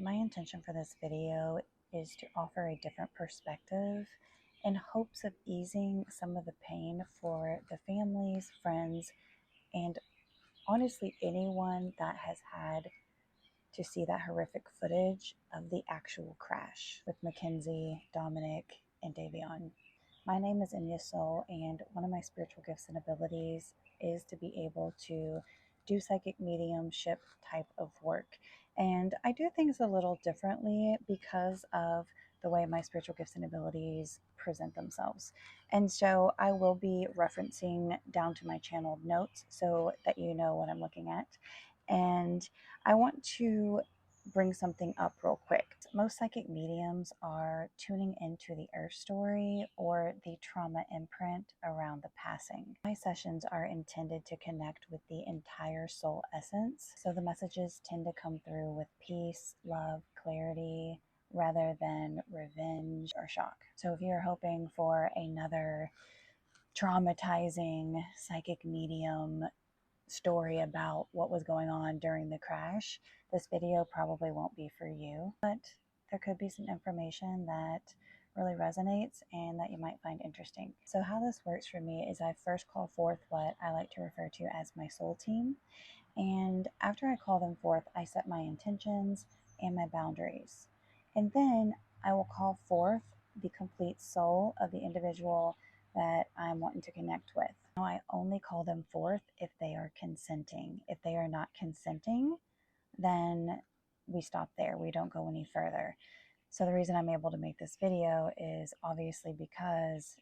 My intention for this video is to offer a different perspective in hopes of easing some of the pain for the families, friends, and honestly anyone that has had to see that horrific footage of the actual crash with Mackenzie, Dominic, and Davion. My name is Russo, and one of my spiritual gifts and abilities is to be able to do psychic mediumship type of work. And I do things a little differently because of the way my spiritual gifts and abilities present themselves. And so I will be referencing down to my channeled notes so that you know what I'm looking at. And I want to bring something up real quick. Most psychic mediums are tuning into the earth story or the trauma imprint around the passing. My sessions are intended to connect with the entire soul essence, so the messages tend to come through with peace, love, clarity, rather than revenge or shock. So if you're hoping for another traumatizing psychic medium story about what was going on during the crash, this video probably won't be for you, but there could be some information that really resonates and that you might find interesting. So how this works for me is I first call forth what I like to refer to as my soul team. And after I call them forth, I set my intentions and my boundaries. And then I will call forth the complete soul of the individual that I'm wanting to connect with. Now, I only call them forth if they are consenting. If they are not consenting, then we stop there. We don't go any further. So the reason I'm able to make this video is obviously because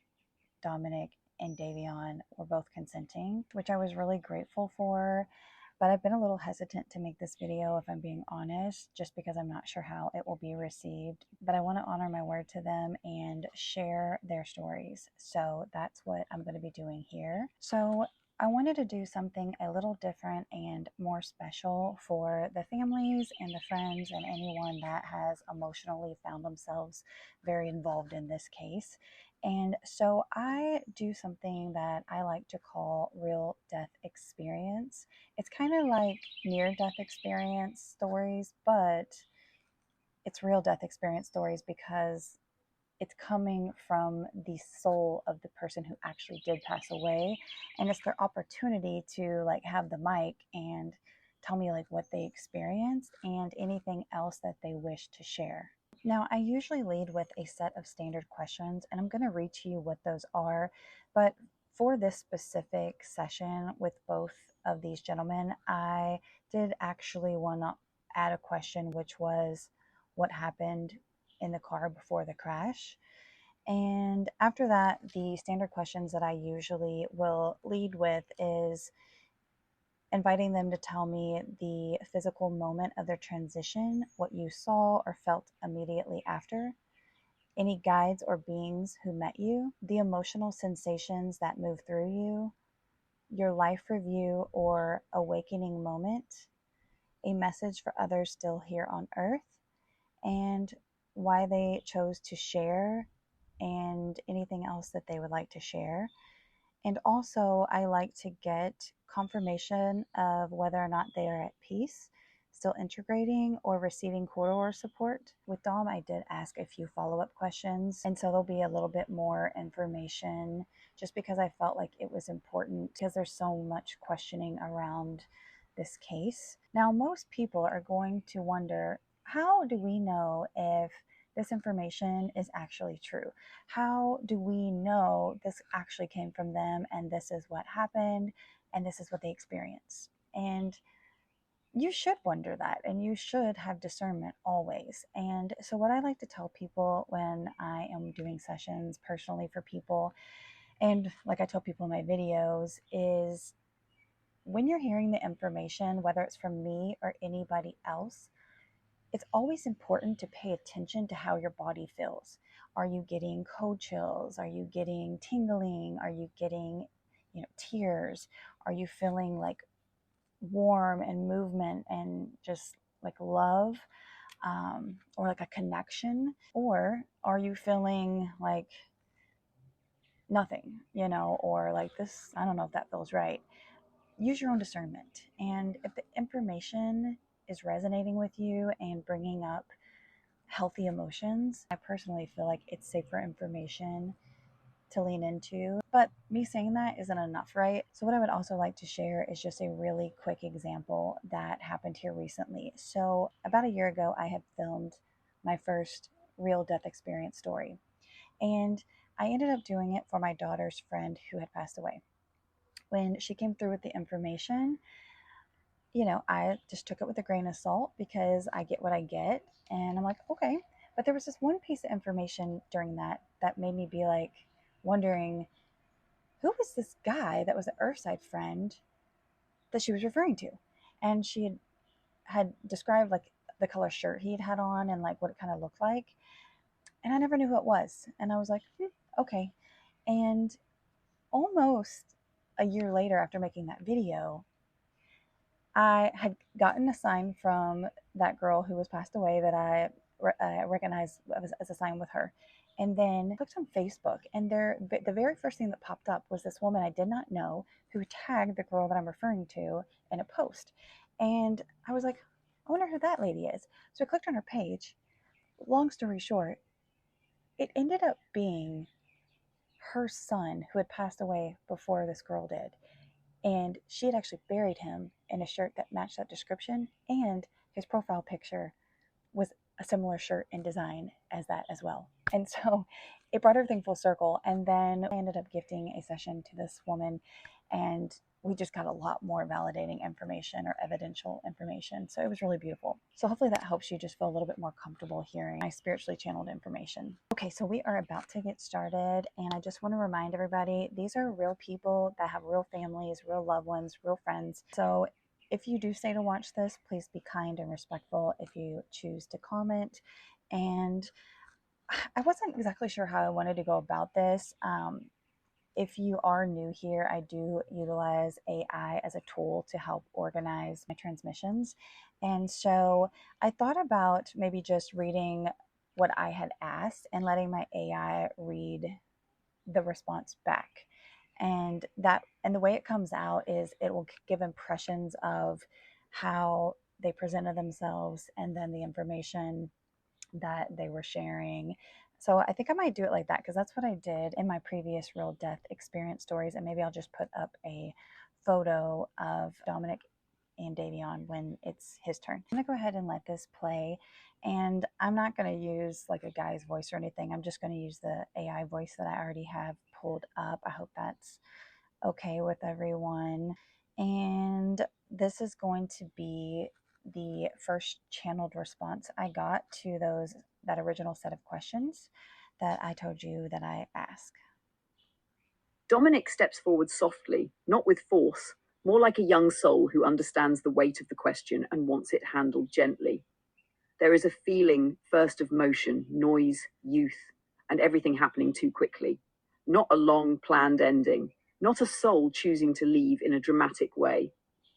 Dominic and Davion were both consenting, which I was really grateful for. But I've been a little hesitant to make this video, if I'm being honest, just because I'm not sure how it will be received. But I want to honor my word to them and share their stories. So that's what I'm going to be doing here. So I wanted to do something a little different and more special for the families and the friends and anyone that has emotionally found themselves very involved in this case. And so I do something that I like to call real death experience. It's kind of like near death experience stories, but it's real death experience stories because it's coming from the soul of the person who actually did pass away, and it's their opportunity to like have the mic and tell me like what they experienced and anything else that they wish to share. Now, I usually lead with a set of standard questions, and I'm going to read to you what those are. But for this specific session with both of these gentlemen, I did actually want to add a question, which was what happened in the car before the crash. And after that, the standard questions that I usually will lead with is inviting them to tell me the physical moment of their transition, what you saw or felt immediately after, any guides or beings who met you, the emotional sensations that move through you, your life review or awakening moment, a message for others still here on earth, and why they chose to share, and anything else that they would like to share. And also, I like to get confirmation of whether or not they are at peace, still integrating, or receiving corridor support. With Dom, I did ask a few follow-up questions, and so there'll be a little bit more information just because I felt like it was important because there's so much questioning around this case. Now, most people are going to wonder, how do we know if this information is actually true? How do we know this actually came from them and this is what happened and this is what they experienced? And you should wonder that, and you should have discernment always. And so what I like to tell people when I am doing sessions personally for people, and like I tell people in my videos, is when you're hearing the information, whether it's from me or anybody else, it's always important to pay attention to how your body feels. Are you getting cold chills? Are you getting tingling? Are you getting, tears? Are you feeling like warm and movement and just like love, or like a connection? Or are you feeling like nothing, or like this? I don't know if that feels right. Use your own discernment. And if the information is resonating with you and bringing up healthy emotions, I personally feel like it's safer information to lean into. But me saying that isn't enough, right? So, what I would also like to share is just a really quick example that happened here recently. So, about a year ago, I had filmed my first real death experience story, and I ended up doing it for my daughter's friend who had passed away. When she came through with the information, I just took it with a grain of salt because I get what I get. And I'm like, okay. But there was this one piece of information during that made me be like, wondering who was this guy that was an Earthside friend that she was referring to. And she had described like the color shirt he'd had on and like what it kind of looked like. And I never knew who it was. And I was like, okay. And almost a year later, after making that video, I had gotten a sign from that girl who was passed away that I recognized as a sign with her. And then I clicked on Facebook, and the very first thing that popped up was this woman I did not know who tagged the girl that I'm referring to in a post. And I was like, I wonder who that lady is. So I clicked on her page. Long story short, it ended up being her son who had passed away before this girl did. And she had actually buried him in a shirt that matched that description, and his profile picture was a similar shirt and design as that as well. And so it brought everything full circle. And then I ended up gifting a session to this woman, and we just got a lot more validating information or evidential information. So it was really beautiful. So hopefully that helps you just feel a little bit more comfortable hearing my spiritually channeled information. Okay, so we are about to get started, and I just want to remind everybody, these are real people that have real families, real loved ones, real friends. So if you do stay to watch this, please be kind and respectful if you choose to comment. And I wasn't exactly sure how I wanted to go about this. If you are new here, I do utilize AI as a tool to help organize my transmissions. And so I thought about maybe just reading what I had asked and letting my AI read the response back. And the way it comes out is it will give impressions of how they presented themselves and then the information that they were sharing. So I think I might do it like that because that's what I did in my previous real death experience stories. And maybe I'll just put up a photo of Dominic and Davion when it's his turn. I'm going to go ahead and let this play. And I'm not going to use like a guy's voice or anything. I'm just going to use the AI voice that I already have pulled up. I hope that's okay with everyone. And this is going to be the first channeled response I got to that original set of questions that I told you that I asked. Dominic steps forward softly, not with force, more like a young soul who understands the weight of the question and wants it handled gently. There is a feeling first of motion, noise, youth, and everything happening too quickly. Not a long, planned ending, not a soul choosing to leave in a dramatic way.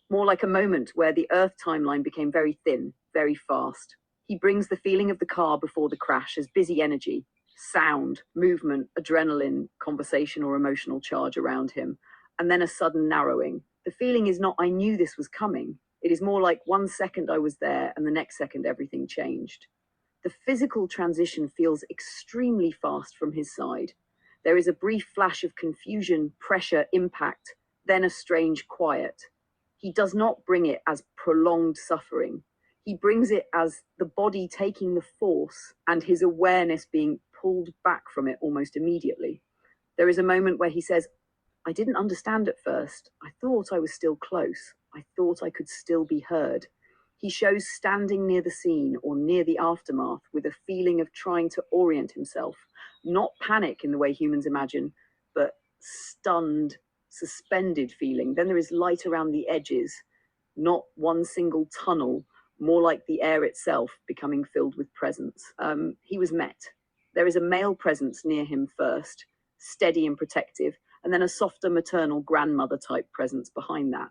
More like a moment where the Earth timeline became very thin, very fast. He brings the feeling of the car before the crash as busy energy, sound, movement, adrenaline, conversation or emotional charge around him, and then a sudden narrowing. The feeling is not, I knew this was coming. It is more like 1 second I was there and the next second everything changed. The physical transition feels extremely fast from his side. There is a brief flash of confusion, pressure, impact, then a strange quiet. He does not bring it as prolonged suffering. He brings it as the body taking the force and his awareness being pulled back from it almost immediately. There is a moment where he says, I didn't understand at first. I thought I was still close. I thought I could still be heard. He shows standing near the scene or near the aftermath with a feeling of trying to orient himself, not panic in the way humans imagine, but stunned, suspended feeling. Then there is light around the edges, not one single tunnel, more like the air itself becoming filled with presence. He was met. There is a male presence near him first, steady and protective, and then a softer maternal grandmother type presence behind that.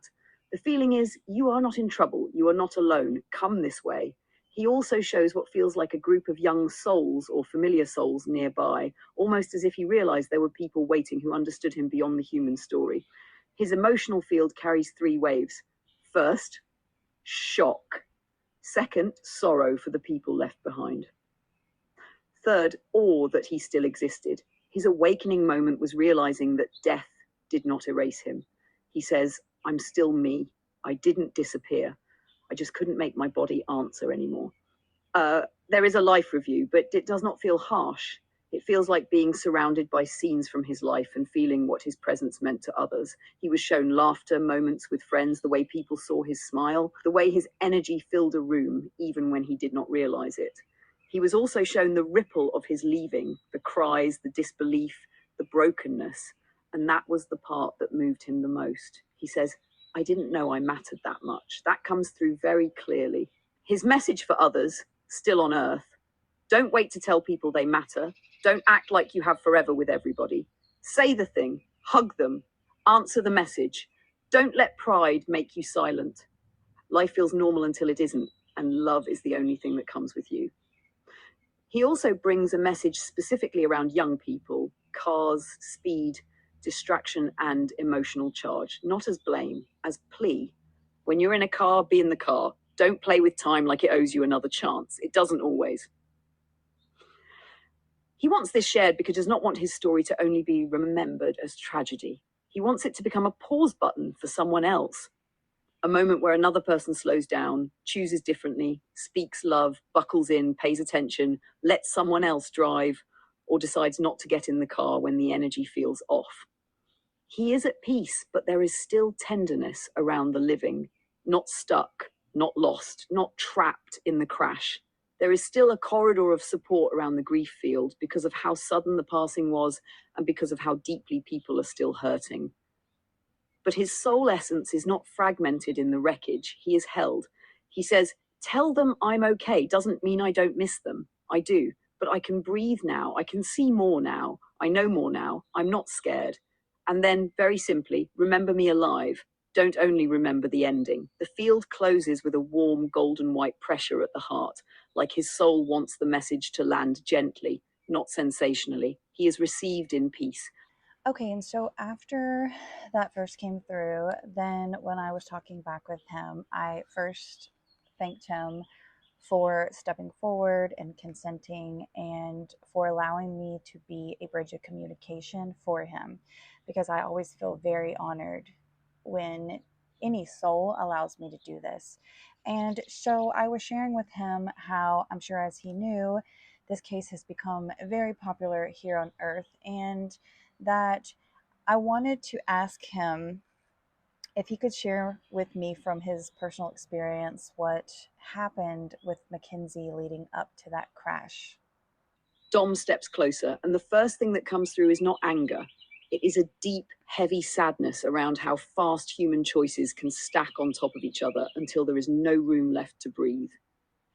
The feeling is, you are not in trouble, you are not alone, come this way. He also shows what feels like a group of young souls or familiar souls nearby, almost as if he realized there were people waiting who understood him beyond the human story. His emotional field carries 3 waves. First, shock. Second, sorrow for the people left behind. Third, awe that he still existed. His awakening moment was realizing that death did not erase him. He says, I'm still me. I didn't disappear. I just couldn't make my body answer anymore. There is a life review, but it does not feel harsh. It feels like being surrounded by scenes from his life and feeling what his presence meant to others. He was shown laughter, moments with friends, the way people saw his smile, the way his energy filled a room, even when he did not realize it. He was also shown the ripple of his leaving, the cries, the disbelief, the brokenness, and that was the part that moved him the most. He says, I didn't know I mattered that much. That comes through very clearly. His message for others, still on Earth, don't wait to tell people they matter. Don't act like you have forever with everybody. Say the thing, hug them, answer the message. Don't let pride make you silent. Life feels normal until it isn't, and love is the only thing that comes with you. He also brings a message specifically around young people, cars, speed, distraction, and emotional charge, not as blame, as plea. When you're in a car, be in the car. Don't play with time like it owes you another chance. It doesn't always. He wants this shared because he does not want his story to only be remembered as tragedy. He wants it to become a pause button for someone else. A moment where another person slows down, chooses differently, speaks love, buckles in, pays attention, lets someone else drive, or decides not to get in the car when the energy feels off. He is at peace, but there is still tenderness around the living, not stuck, not lost, not trapped in the crash. There is still a corridor of support around the grief field because of how sudden the passing was and because of how deeply people are still hurting. But his soul essence is not fragmented in the wreckage. He is held. He says, tell them I'm okay doesn't mean I don't miss them. I do, but I can breathe now. I can see more now. I know more now. I'm not scared. And then, very simply, remember me alive. Don't only remember the ending. The field closes with a warm golden white pressure at the heart, like his soul wants the message to land gently, not sensationally. He is received in peace. Okay, and so after that first came through, then when I was talking back with him, I first thanked him for stepping forward and consenting and for allowing me to be a bridge of communication for him, because I always feel very honored when any soul allows me to do this. And so I was sharing with him how, I'm sure as he knew, this case has become very popular here on Earth, and that I wanted to ask him if he could share with me from his personal experience what happened with Mackenzie leading up to that crash. Dom steps closer, and the first thing that comes through is not anger. It is a deep, heavy sadness around how fast human choices can stack on top of each other until there is no room left to breathe.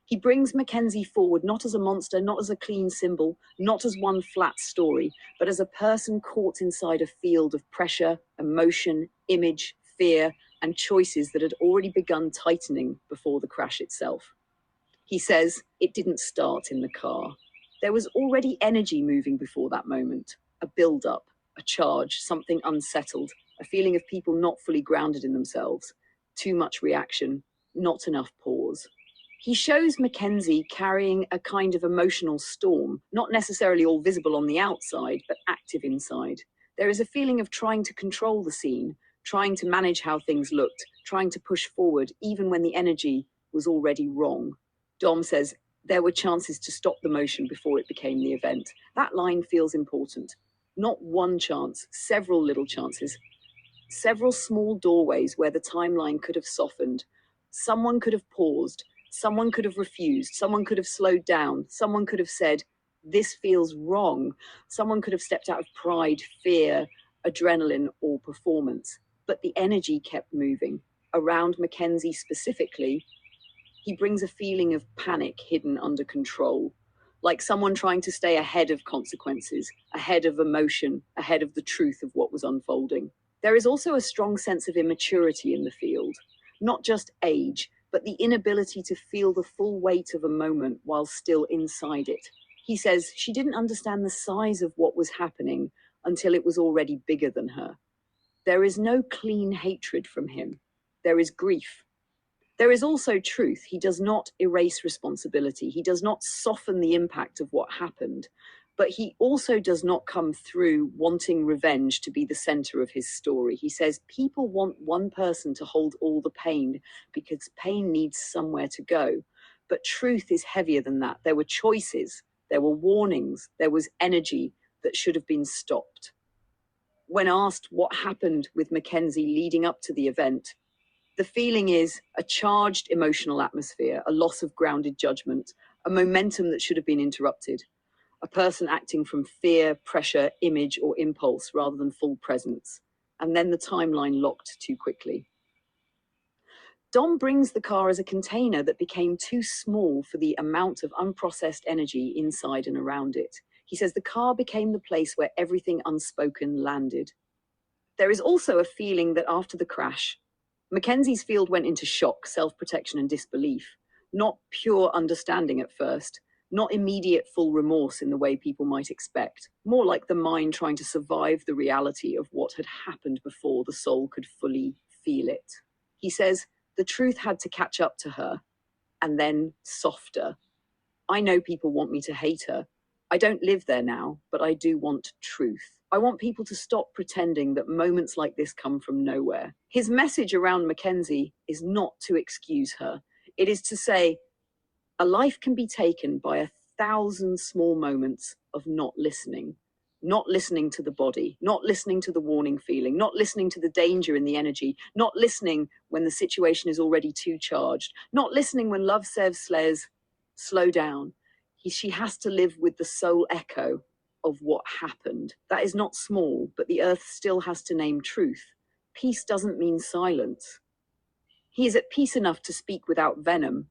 He brings Mackenzie forward not as a monster, not as a clean symbol, not as one flat story, but as a person caught inside a field of pressure, emotion, image, fear, and choices that had already begun tightening before the crash itself. He says it didn't start in the car. There was already energy moving before that moment, a build-up, a charge, something unsettled, a feeling of people not fully grounded in themselves, too much reaction, not enough pause. He shows Mackenzie carrying a kind of emotional storm, not necessarily all visible on the outside, but active inside. There is a feeling of trying to control the scene, trying to manage how things looked, trying to push forward, even when the energy was already wrong. Dom says, there were chances to stop the motion before it became the event. That line feels important. Not one chance, several little chances, several small doorways where the timeline could have softened. Someone could have paused. Someone could have refused. Someone could have slowed down. Someone could have said, this feels wrong. Someone could have stepped out of pride, fear, adrenaline, or performance. But the energy kept moving. Around Mackenzie specifically, he brings a feeling of panic hidden under control, like someone trying to stay ahead of consequences, ahead of emotion, ahead of the truth of what was unfolding. There is also a strong sense of immaturity in the field, not just age, but the inability to feel the full weight of a moment while still inside it. He says she didn't understand the size of what was happening until it was already bigger than her. There is no clean hatred from him. There is grief. There is also truth. He does not erase responsibility. He does not soften the impact of what happened, but he also does not come through wanting revenge to be the center of his story. He says people want one person to hold all the pain because pain needs somewhere to go. But truth is heavier than that. There were choices, there were warnings, there was energy that should have been stopped. When asked what happened with Mackenzie leading up to the event, the feeling is a charged emotional atmosphere, a loss of grounded judgment, a momentum that should have been interrupted, a person acting from fear, pressure, image, or impulse rather than full presence, and then the timeline locked too quickly. Dom brings the car as a container that became too small for the amount of unprocessed energy inside and around it. He says the car became the place where everything unspoken landed. There is also a feeling that after the crash, Mackenzie's field went into shock, self-protection, and disbelief. Not pure understanding at first, not immediate full remorse in the way people might expect, more like the mind trying to survive the reality of what had happened before the soul could fully feel it. He says the truth had to catch up to her, and then softer. I know people want me to hate her. I don't live there now, but I do want truth. I want people to stop pretending that moments like this come from nowhere. His message around Mackenzie is not to excuse her. It is to say, a life can be taken by 1,000 small moments of not listening to the body, not listening to the warning feeling, not listening to the danger in the energy, not listening when the situation is already too charged, not listening when love says, slow down. She has to live with the soul echo of what happened. That is not small, but the earth still has to name truth. Peace doesn't mean silence. He is at peace enough to speak without venom,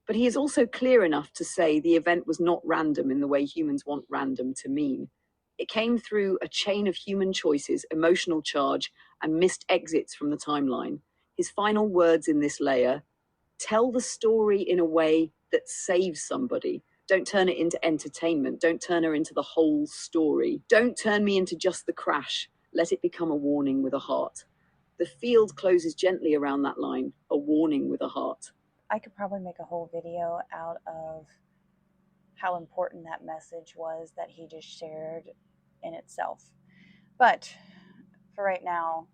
but he is also clear enough to say the event was not random in the way humans want random to mean. It came through a chain of human choices, emotional charge, and missed exits from the timeline. His final words in this layer: tell the story in a way that saves somebody. Don't turn it into entertainment. Don't turn her into the whole story. Don't turn me into just the crash. Let it become a warning with a heart. The field closes gently around that line, a warning with a heart. I could probably make a whole video out of how important that message was that he just shared in itself. But for right now,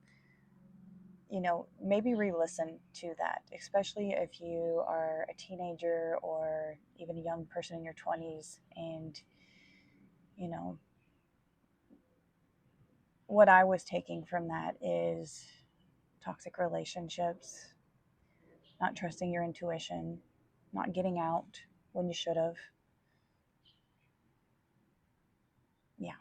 maybe re-listen to that, especially if you are a teenager or even a young person in your 20s. And, what I was taking from that is toxic relationships, not trusting your intuition, not getting out when you should have. Yeah.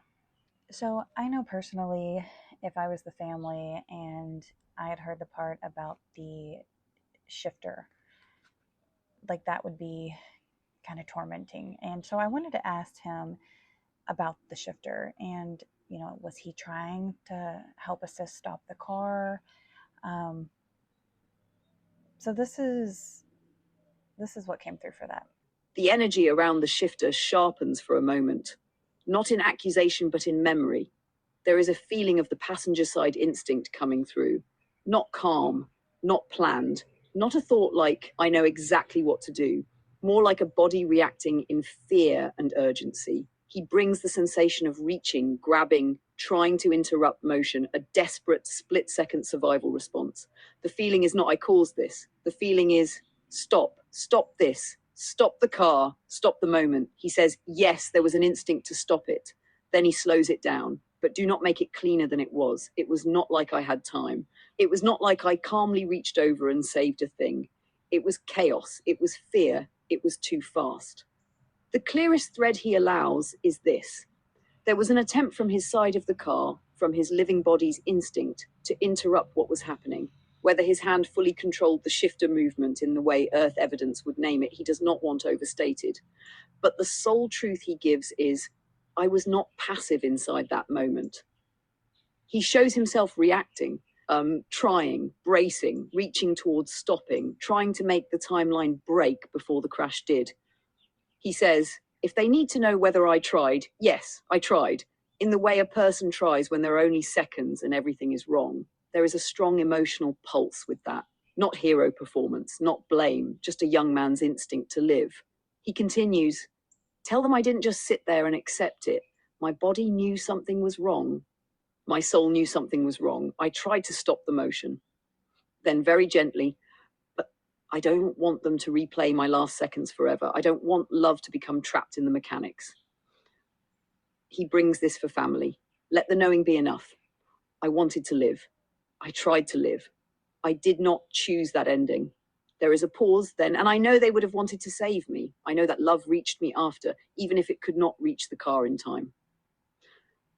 So I know personally, if I was the family and I had heard the part about the shifter, like that would be kind of tormenting. And so I wanted to ask him about the shifter and, was he trying to help assist stop the car? So this is what came through for that. The energy around the shifter sharpens for a moment, not in accusation, but in memory. There is a feeling of the passenger side instinct coming through, not calm, not planned, not a thought like, I know exactly what to do, more like a body reacting in fear and urgency. He brings the sensation of reaching, grabbing, trying to interrupt motion, a desperate split-second survival response. The feeling is not, I caused this. The feeling is, stop this, stop the car, stop the moment. He says, yes, there was an instinct to stop it. Then he slows it down, but do not make it cleaner than it was. It was not like I had time. It was not like I calmly reached over and saved a thing. It was chaos. It was fear. It was too fast. The clearest thread he allows is this. There was an attempt from his side of the car, from his living body's instinct, to interrupt what was happening. Whether his hand fully controlled the shifter movement in the way Earth evidence would name it, he does not want overstated. But the sole truth he gives is, I was not passive inside that moment. He shows himself reacting, trying, bracing, reaching towards stopping, trying to make the timeline break before the crash did. He says, if they need to know whether I tried, yes, I tried, in the way a person tries when there are only seconds and everything is wrong. There is a strong emotional pulse with that. Not hero performance, not blame, just a young man's instinct to live. He continues, tell them I didn't just sit there and accept it. My body knew something was wrong. My soul knew something was wrong. I tried to stop the motion. Then very gently, but I don't want them to replay my last seconds forever. I don't want love to become trapped in the mechanics. He brings this for family. Let the knowing be enough. I wanted to live. I tried to live. I did not choose that ending. There is a pause then, and I know they would have wanted to save me. I know that love reached me after, even if it could not reach the car in time.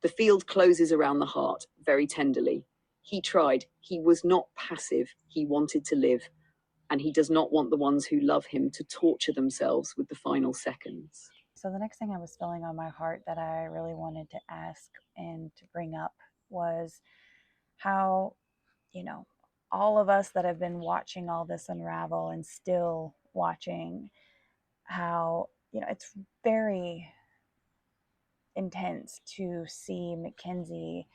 The field closes around the heart, very tenderly. He tried. He was not passive. He wanted to live. And he does not want the ones who love him to torture themselves with the final seconds. So the next thing I was feeling on my heart that I really wanted to ask and to bring up was how, all of us that have been watching all this unravel and still watching, how, it's very intense to see Mackenzie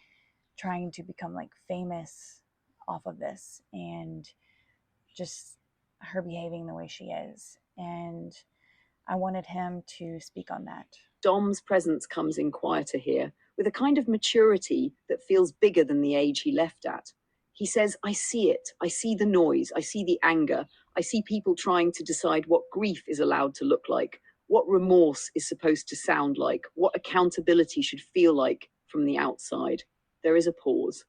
trying to become like famous off of this, and just her behaving the way she is. And I wanted him to speak on that. Dom's presence comes in quieter here, with a kind of maturity that feels bigger than the age he left at. He says, I see it. I see the noise. I see the anger. I see people trying to decide what grief is allowed to look like, what remorse is supposed to sound like, what accountability should feel like from the outside. There is a pause.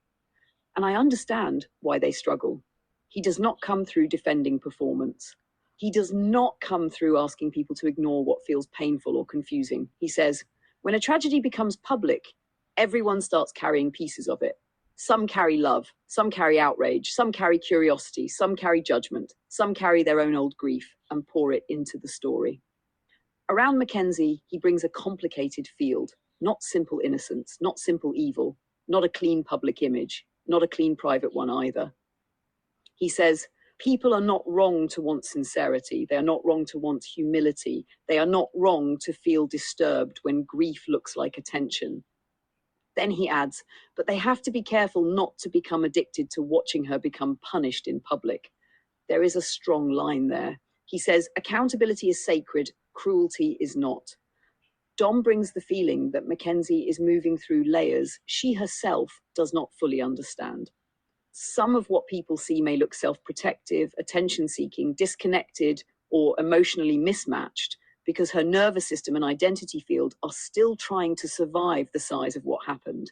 And I understand why they struggle. He does not come through defending performance. He does not come through asking people to ignore what feels painful or confusing. He says, when a tragedy becomes public, everyone starts carrying pieces of it. Some carry love, some carry outrage, some carry curiosity, some carry judgment, some carry their own old grief and pour it into the story. Around Mackenzie, he brings a complicated field, not simple innocence, not simple evil, not a clean public image, not a clean private one either. He says, people are not wrong to want sincerity. They are not wrong to want humility. They are not wrong to feel disturbed when grief looks like attention. Then he adds, but they have to be careful not to become addicted to watching her become punished in public. There is a strong line there. He says, accountability is sacred, cruelty is not. Dom brings the feeling that Mackenzie is moving through layers she herself does not fully understand. Some of what people see may look self-protective, attention-seeking, disconnected, or emotionally mismatched, because her nervous system and identity field are still trying to survive the size of what happened.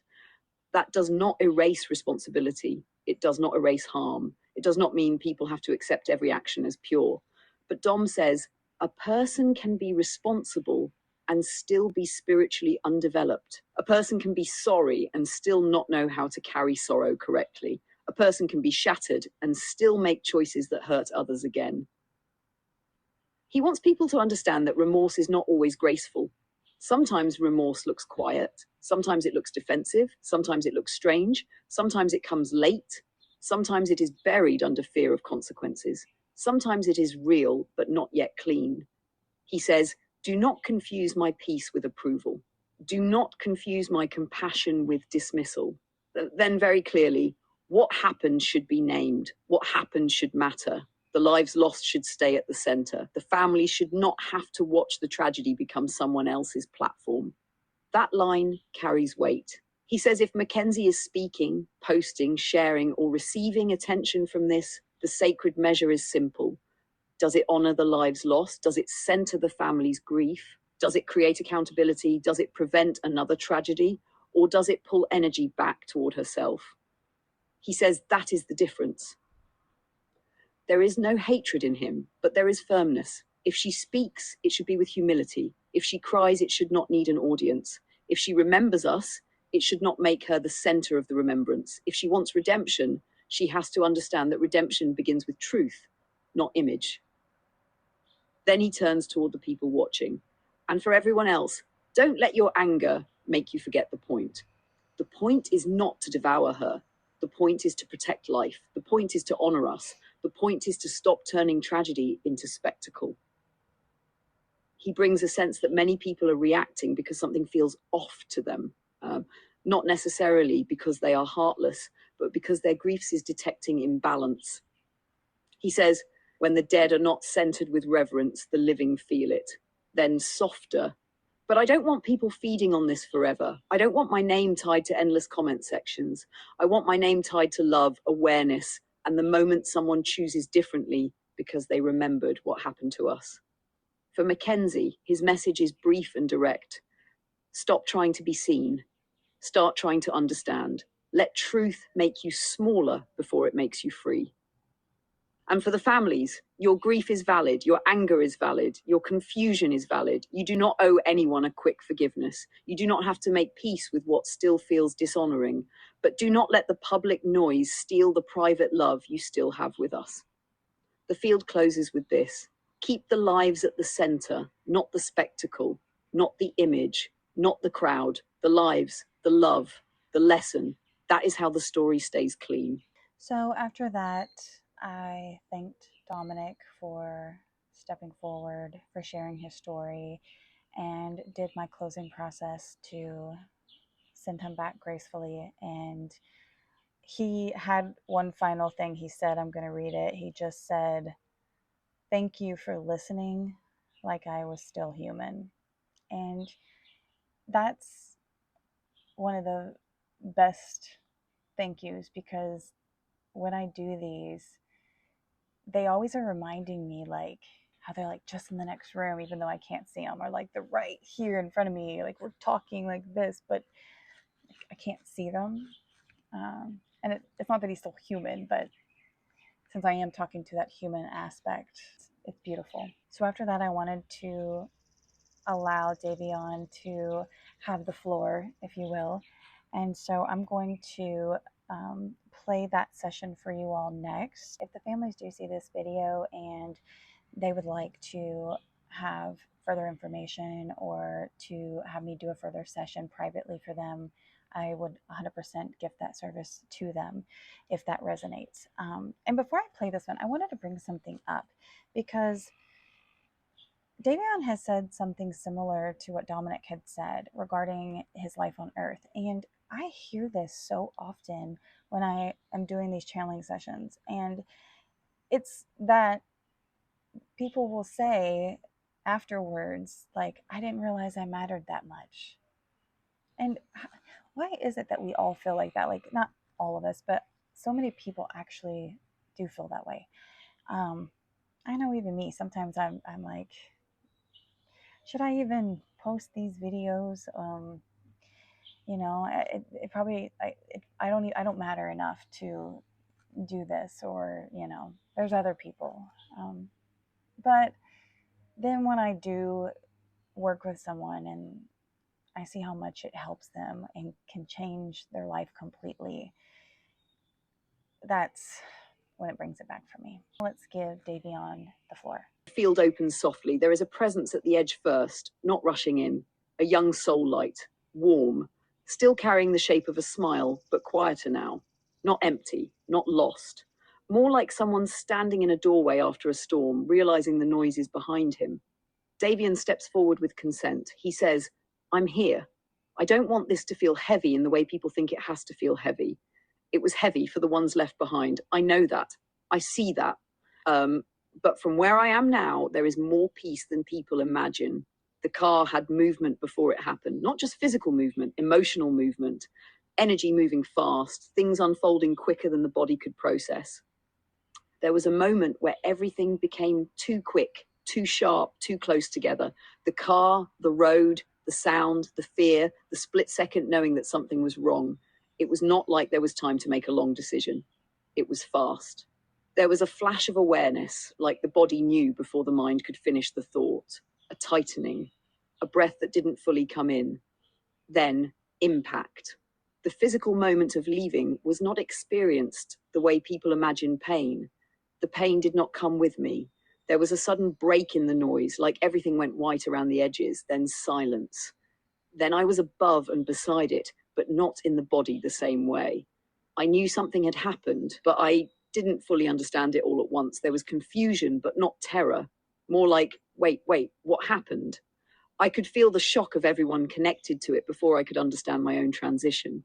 That does not erase responsibility. It does not erase harm. It does not mean people have to accept every action as pure. But Dom says, a person can be responsible and still be spiritually undeveloped. A person can be sorry and still not know how to carry sorrow correctly. A person can be shattered and still make choices that hurt others again. He wants people to understand that remorse is not always graceful. Sometimes remorse looks quiet. Sometimes it looks defensive. Sometimes it looks strange. Sometimes it comes late. Sometimes it is buried under fear of consequences. Sometimes it is real, but not yet clean. He says, do not confuse my peace with approval. Do not confuse my compassion with dismissal. Then very clearly, what happened should be named. What happened should matter. The lives lost should stay at the center. The family should not have to watch the tragedy become someone else's platform. That line carries weight. He says if Mackenzie is speaking, posting, sharing, or receiving attention from this, the sacred measure is simple. Does it honor the lives lost? Does it center the family's grief? Does it create accountability? Does it prevent another tragedy? Or does it pull energy back toward herself? He says that is the difference. There is no hatred in him, but there is firmness. If she speaks, it should be with humility. If she cries, it should not need an audience. If she remembers us, it should not make her the center of the remembrance. If she wants redemption, she has to understand that redemption begins with truth, not image. Then he turns toward the people watching. And for everyone else, don't let your anger make you forget the point. The point is not to devour her. The point is to protect life. The point is to honor us. The point is to stop turning tragedy into spectacle. He brings a sense that many people are reacting because something feels off to them, not necessarily because they are heartless, but because their grief is detecting imbalance. He says, when the dead are not centered with reverence, the living feel it. Then softer. But I don't want people feeding on this forever. I don't want my name tied to endless comment sections. I want my name tied to love, awareness, and the moment someone chooses differently because they remembered what happened to us. For Mackenzie, his message is brief and direct. Stop trying to be seen. Start trying to understand. Let truth make you smaller before it makes you free. And for the families, your grief is valid, your anger is valid, your confusion is valid. You do not owe anyone a quick forgiveness. You do not have to make peace with what still feels dishonoring, but do not let the public noise steal the private love you still have with us. The field closes with this. Keep the lives at the center, not the spectacle, not the image, not the crowd, the lives, the love, the lesson. That is how the story stays clean. So after that, I thanked Dominic for stepping forward, for sharing his story, and did my closing process to send him back gracefully. And he had one final thing he said. I'm going to read it. He just said, "Thank you for listening like I was still human." And that's one of the best thank yous, because when I do these, they always are reminding me, like, how they're like just in the next room, even though I can't see them, or like they're right here in front of me, like we're talking like this, but I can't see them. And it's not that he's still human, but since I am talking to that human aspect, it's beautiful. So after that, I wanted to allow Davion to have the floor, if you will. And so I'm going to play that session for you all next. If the families do see this video and they would like to have further information or to have me do a further session privately for them, I would 100% gift that service to them if that resonates. And before I play this one, I wanted to bring something up, because Davion has said something similar to what Dominic had said regarding his life on Earth. And I hear this so often when I am doing these channeling sessions. And it's that people will say afterwards, like, I didn't realize I mattered that much. And why is it that we all feel like that? Like, not all of us, but so many people actually do feel that way. I know even me, sometimes I'm like, should I even post these videos? You know, it probably, I don't matter enough to do this, or, you know, there's other people. But then when I do work with someone and I see how much it helps them and can change their life completely, that's when it brings it back for me. Let's give Davion the floor. The field opens softly. There is a presence at the edge first, not rushing in. A young soul light, warm, still carrying the shape of a smile, but quieter now. Not empty, not lost. More like someone standing in a doorway after a storm, realizing the noise is behind him. Davion steps forward with consent. He says, I'm here. I don't want this to feel heavy in the way people think it has to feel heavy. It was heavy for the ones left behind. I know that. I see that. But from where I am now, there is more peace than people imagine. The car had movement before it happened, not just physical movement, emotional movement, energy moving fast, things unfolding quicker than the body could process. There was a moment where everything became too quick, too sharp, too close together. The car, the road, the sound, the fear, the split second knowing that something was wrong. It was not like there was time to make a long decision. It was fast. There was a flash of awareness, like the body knew before the mind could finish the thought. A tightening, a breath that didn't fully come in. Then, impact. The physical moment of leaving was not experienced the way people imagine pain. The pain did not come with me. There was a sudden break in the noise, like everything went white around the edges, then silence. Then I was above and beside it, but not in the body the same way. I knew something had happened, but I didn't fully understand it all at once. There was confusion, but not terror. More like, wait, what happened? I could feel the shock of everyone connected to it before I could understand my own transition.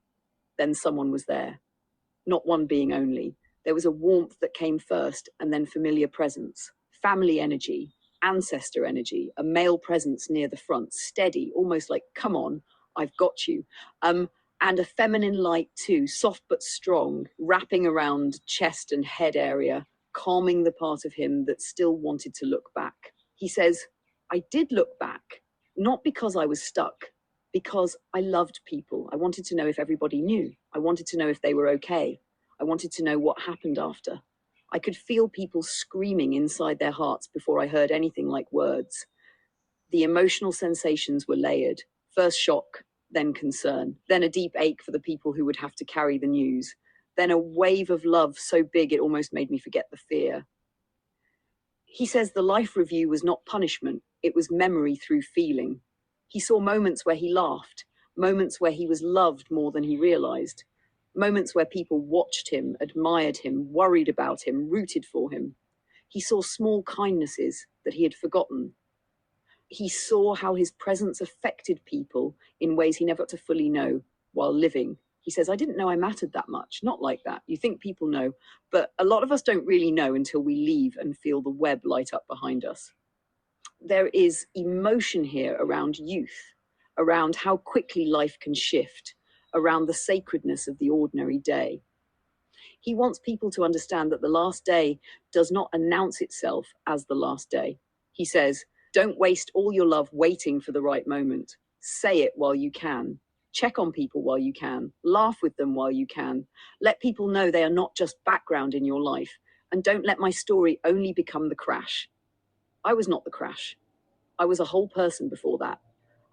Then someone was there. Not one being only. There was a warmth that came first, and then familiar presence, family energy, ancestor energy, a male presence near the front, steady, almost like, come on, I've got you. And a feminine light too, soft but strong, wrapping around chest and head area, calming the part of him that still wanted to look back. He says, I did look back, not because I was stuck, because I loved people. I wanted to know if everybody knew. I wanted to know if they were okay. I wanted to know what happened after. I could feel people screaming inside their hearts before I heard anything like words. The emotional sensations were layered. First shock, then concern, then a deep ache for the people who would have to carry the news, then a wave of love so big it almost made me forget the fear. He says the life review was not punishment, it was memory through feeling. He saw moments where he laughed, moments where he was loved more than he realized, moments where people watched him, admired him, worried about him, rooted for him. He saw small kindnesses that he had forgotten. He saw how his presence affected people in ways he never got to fully know while living. He says, I didn't know I mattered that much. Not like that. You think people know, but a lot of us don't really know until we leave and feel the web light up behind us. There is emotion here around youth, around how quickly life can shift, around the sacredness of the ordinary day. He wants people to understand that the last day does not announce itself as the last day. He says, don't waste all your love waiting for the right moment. Say it while you can. Check on people while you can. Laugh with them while you can. Let people know they are not just background in your life. And don't let my story only become the crash. I was not the crash. I was a whole person before that.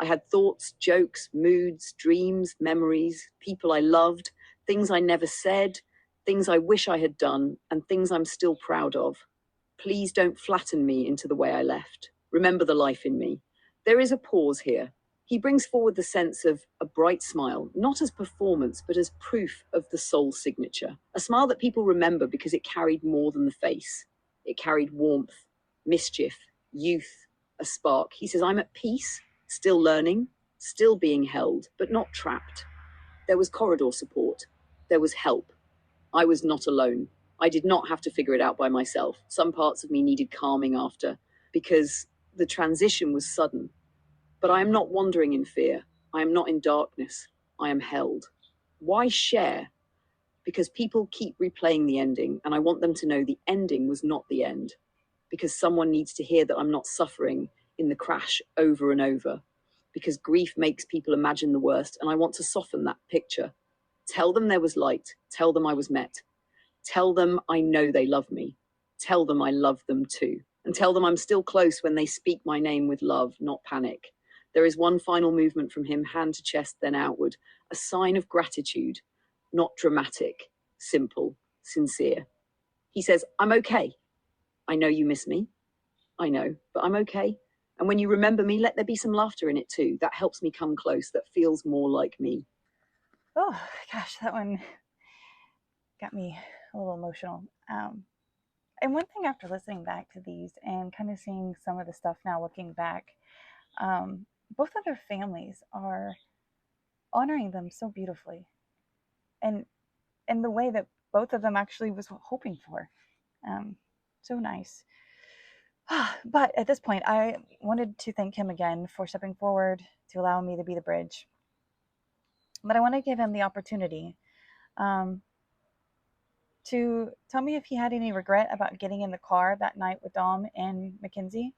I had thoughts, jokes, moods, dreams, memories, people I loved, things I never said, things I wish I had done, and things I'm still proud of. Please don't flatten me into the way I left. Remember the life in me. There is a pause here. He brings forward the sense of a bright smile, not as performance, but as proof of the soul signature. A smile that people remember because it carried more than the face. It carried warmth, mischief, youth, a spark. He says, I'm at peace, still learning, still being held, but not trapped. There was corridor support. There was help. I was not alone. I did not have to figure it out by myself. Some parts of me needed calming after, because the transition was sudden. But I am not wandering in fear. I am not in darkness. I am held. Why share? Because people keep replaying the ending, and I want them to know the ending was not the end. Because someone needs to hear that I'm not suffering in the crash over and over. Because grief makes people imagine the worst, and I want to soften that picture. Tell them there was light. Tell them I was met. Tell them I know they love me. Tell them I love them too. And tell them I'm still close when they speak my name with love, not panic. There is one final movement from him, hand to chest, then outward. A sign of gratitude, not dramatic, simple, sincere. He says, I'm okay. I know you miss me. I know, but I'm okay. And when you remember me, let there be some laughter in it too. That helps me come close. That feels more like me. Oh, gosh, that one got me a little emotional. And one thing after listening back to these and kind of seeing some of the stuff now looking back, both of their families are honoring them so beautifully, and in the way that both of them actually was hoping for. So nice. But at this point, I wanted to thank him again for stepping forward to allow me to be the bridge. But I want to give him the opportunity to tell me if he had any regret about getting in the car that night with Dom and Mackenzie,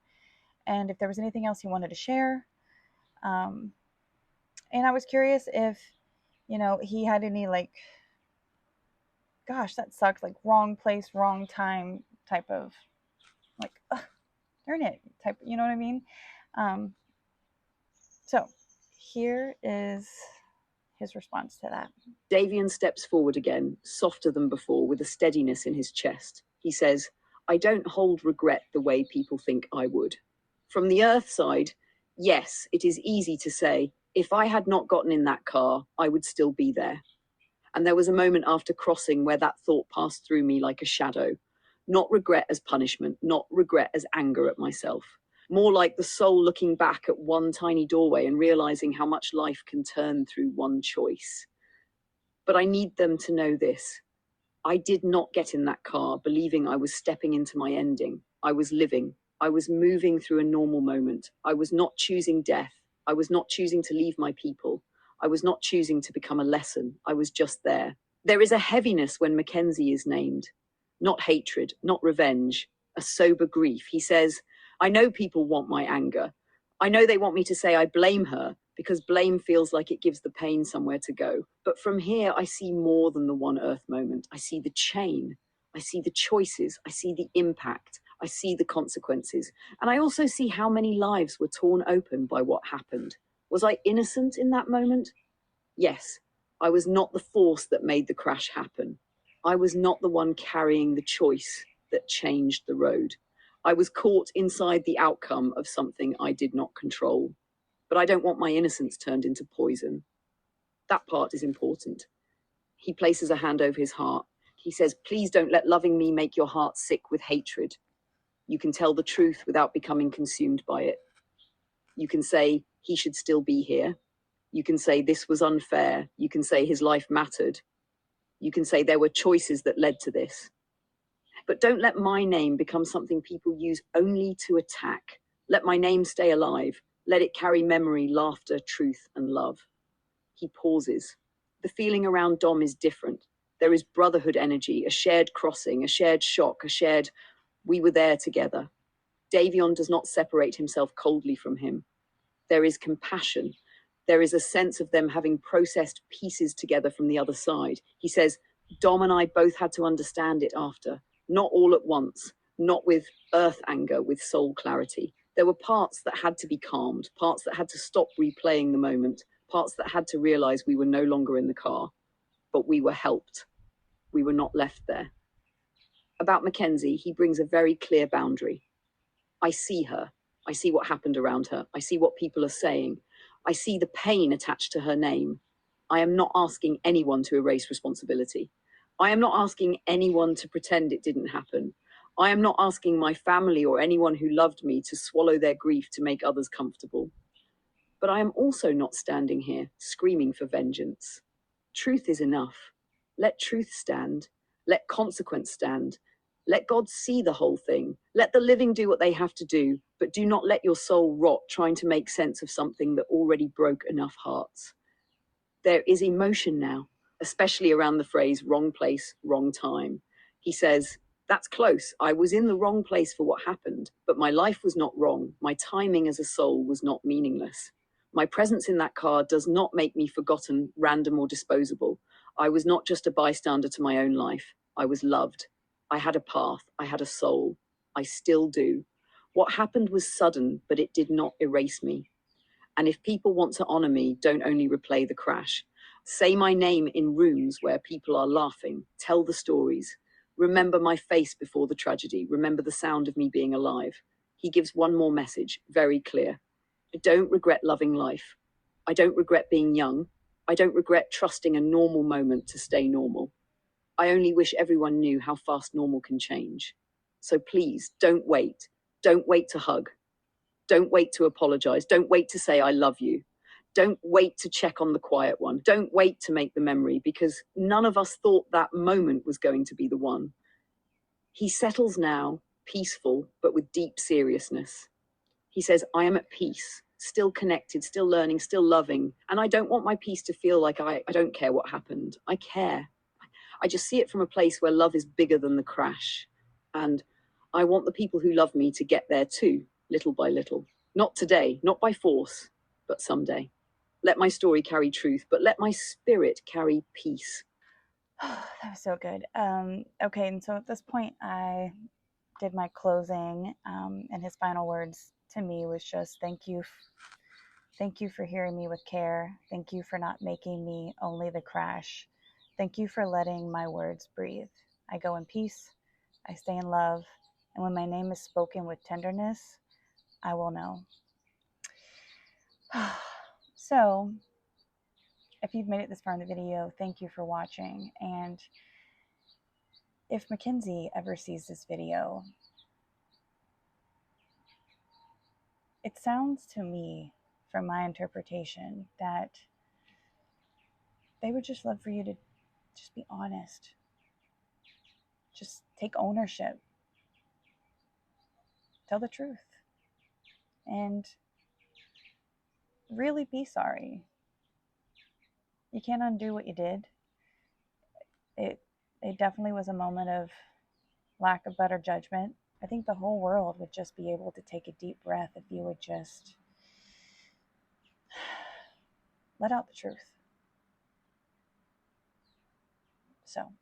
and if there was anything else he wanted to share. And I was curious if, he had any, like, gosh, that sucks, like, wrong place, wrong time type of, like, darn it type, you know what I mean? So here is his response to that. Davion steps forward again, softer than before, with a steadiness in his chest. He says, I don't hold regret the way people think I would. From the earth side, yes, it is easy to say, if I had not gotten in that car, I would still be there. And there was a moment after crossing where that thought passed through me like a shadow. Not regret as punishment, not regret as anger at myself. More like the soul looking back at one tiny doorway and realizing how much life can turn through one choice. But I need them to know this. I did not get in that car believing I was stepping into my ending. I was living. I was moving through a normal moment. I was not choosing death. I was not choosing to leave my people. I was not choosing to become a lesson. I was just there. There is a heaviness when Mackenzie is named. Not hatred, not revenge, a sober grief. He says, I know people want my anger. I know they want me to say I blame her, because blame feels like it gives the pain somewhere to go. But from here, I see more than the one Earth moment. I see the chain. I see the choices. I see the impact. I see the consequences. And I also see how many lives were torn open by what happened. Was I innocent in that moment? Yes. I was not the force that made the crash happen. I was not the one carrying the choice that changed the road. I was caught inside the outcome of something I did not control. But I don't want my innocence turned into poison. That part is important. He places a hand over his heart. He says, please don't let loving me make your heart sick with hatred. You can tell the truth without becoming consumed by it. You can say, he should still be here. You can say, this was unfair. You can say, his life mattered. You can say, there were choices that led to this. But don't let my name become something people use only to attack. Let my name stay alive. Let it carry memory, laughter, truth, and love. He pauses. The feeling around Dom is different. There is brotherhood energy, a shared crossing, a shared shock, a shared, we were there together. Davion does not separate himself coldly from him. There is compassion. There is a sense of them having processed pieces together from the other side. He says, Dom and I both had to understand it after, not all at once, not with earth anger, with soul clarity. There were parts that had to be calmed, parts that had to stop replaying the moment, parts that had to realize we were no longer in the car, but we were helped. We were not left there. About Mackenzie, he brings a very clear boundary. I see her. I see what happened around her. I see what people are saying. I see the pain attached to her name. I am not asking anyone to erase responsibility. I am not asking anyone to pretend it didn't happen. I am not asking my family or anyone who loved me to swallow their grief to make others comfortable. But I am also not standing here screaming for vengeance. Truth is enough. Let truth stand. Let consequence stand. Let God see the whole thing. Let the living do what they have to do, but do not let your soul rot trying to make sense of something that already broke enough hearts. There is emotion now, especially around the phrase wrong place, wrong time. He says, that's close. I was in the wrong place for what happened, but my life was not wrong. My timing as a soul was not meaningless. My presence in that car does not make me forgotten, random, or disposable. I was not just a bystander to my own life. I was loved. I had a path. I had a soul. I still do. What happened was sudden, but it did not erase me. And if people want to honor me, don't only replay the crash. Say my name in rooms where people are laughing. Tell the stories. Remember my face before the tragedy. Remember the sound of me being alive. He gives one more message, very clear. I don't regret loving life. I don't regret being young. I don't regret trusting a normal moment to stay normal. I only wish everyone knew how fast normal can change. So please, don't wait. Don't wait to hug. Don't wait to apologize. Don't wait to say, I love you. Don't wait to check on the quiet one. Don't wait to make the memory, because none of us thought that moment was going to be the one. He settles now, peaceful, but with deep seriousness. He says, I am at peace, still connected, still learning, still loving. And I don't want my peace to feel like I don't care what happened. I care. I just see it from a place where love is bigger than the crash. And I want the people who love me to get there too, little by little. Not today, not by force, but someday. Let my story carry truth, but let my spirit carry peace. That was so good. Okay, and so at this point, I did my closing, and his final words to me was just thank you. Thank you for hearing me with care. Thank you for not making me only the crash. Thank you for letting my words breathe. I go in peace. I stay in love. And when my name is spoken with tenderness, I will know. So, if you've made it this far in the video, thank you for watching. And if Mackenzie ever sees this video, it sounds to me, from my interpretation, that they would just love for you to just be honest. just take ownership, tell the truth, and really be sorry. You can't undo what you did. It definitely was a moment of lack of better judgment. I think the whole world would just be able to take a deep breath if you would just let out the truth. So,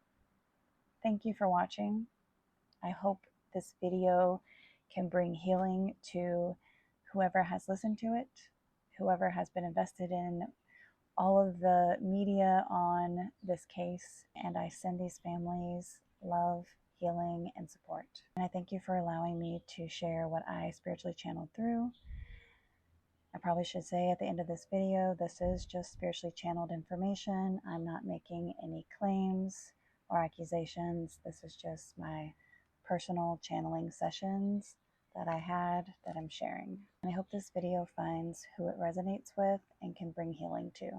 thank you for watching. I hope this video can bring healing to whoever has listened to it, whoever has been invested in all of the media on this case, and I send these families love, healing, and support. And I thank you for allowing me to share what I spiritually channeled through. I probably should say at the end of this video, this is just spiritually channeled information. I'm not making any claims or accusations. This is just my personal channeling sessions that I had that I'm sharing. And I hope this video finds who it resonates with and can bring healing to.